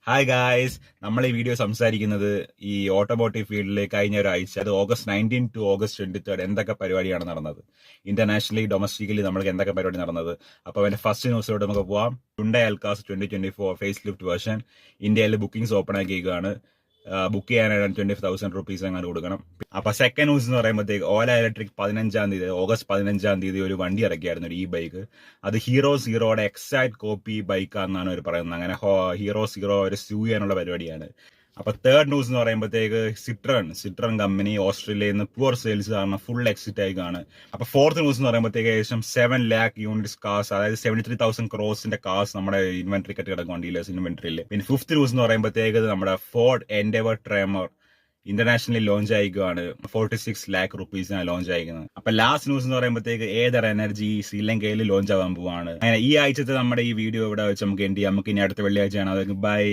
Hi guys, നമ്മൾ ഈ video സംസാരിക്കുന്നത് ഈ ഓട്ടോമോട്ടീവ് ഫീൽഡിൽ കഴിഞ്ഞ ഒരാഴ്ച, അത് August 19 to August 23 എന്തൊക്കെ പരിപാടിയാണ് നടന്നത്, ഇന്റർനാഷണലി ഡൊമസ്റ്റിക്കലി നമ്മൾക്ക് എന്തൊക്കെ പരിപാടി നടന്നത്. അപ്പോൾ അതിന്റെ ഫസ്റ്റ് ന്യൂസിലോട്ട് നമുക്ക് പോവാം. ഹ്യുണ്ടായി അൽകാസ് 2024 ഫേസ് ലിഫ്റ്റ് വേർഷൻ ഇന്ത്യയിൽ ബുക്കിംഗ്സ് ഓപ്പൺ ആക്കിയിരിക്കുകയാണ്. ബുക്ക് ചെയ്യാനായിട്ട് 25,000 റുപ്പീസ് അങ്ങനെ കൊടുക്കണം. അപ്പൊ സെക്കൻഡ് ന്യൂസ് എന്ന് പറയുമ്പോഴത്തേക്ക് ഓല ഇലക്ട്രിക് 15-ാം തീയതി August 15-ാം തീയതി ഒരു വണ്ടി ഇറക്കിയായിരുന്നു, ഒരു ബൈക്ക്. അത് ഹീറോ സീറോയുടെ എക്സാക്ട് കോപ്പി ബൈക്കാണെന്നാണ് അവർ പറയുന്നത്. അങ്ങനെ ഹീറോ സീറോ ഒരു സ്യൂ ചെയ്യാനുള്ള പരിപാടിയാണ്. അപ്പൊ തേർഡ് ന്യൂസ് എന്ന് പറയുമ്പോഴത്തേക്ക് സിട്രൺ കമ്പനി ഓസ്ട്രേലിയയിൽ നിന്ന് പുവർ സെയിൽസ് കാരണം ഫുൾ എക്സിറ്റ് ആയി കാണും. അപ്പൊ ഫോർത്ത് ന്യൂസ് എന്ന് പറയുമ്പോഴത്തേക്ക് ഏകദേശം 7 lakh യൂണിറ്റ്സ് കാസ്, അതായത് 73,000 crores കാസ് നമ്മുടെ ഇൻവെന്ററി കെട്ടി കിടക്കും ഡീലേഴ്സ് ഇൻവെന്ററിയിൽ. പിന്നെ ഫിഫ്ത്ത് ന്യൂസ് എന്ന് പറയുമ്പോഴത്തേക്ക് നമ്മുടെ Ford Endeavour Tremor internationally launch ആയിക്കുകയാണ്. 46 lakh റുപ്പീസിനാണ് ലോഞ്ച് ആയിരിക്കുന്നത്. അപ്പൊ ലാസ്റ്റ് ന്യൂസ് എന്ന് പറയുമ്പോഴത്തേക്ക് ഏതർ എനർജി ശ്രീലങ്കയിൽ ലോഞ്ച് ആവാൻ പോവാണ്. അങ്ങനെ ഈ ആഴ്ചത്തെ നമ്മുടെ ഈ വീഡിയോ ഇവിടെ വെച്ച് നമുക്ക് എൻഡ് ചെയ്യാം. നമുക്ക് ഇനി അടുത്ത വെള്ളിയാഴ്ചയാണ്. അതൊക്കെ ബൈ.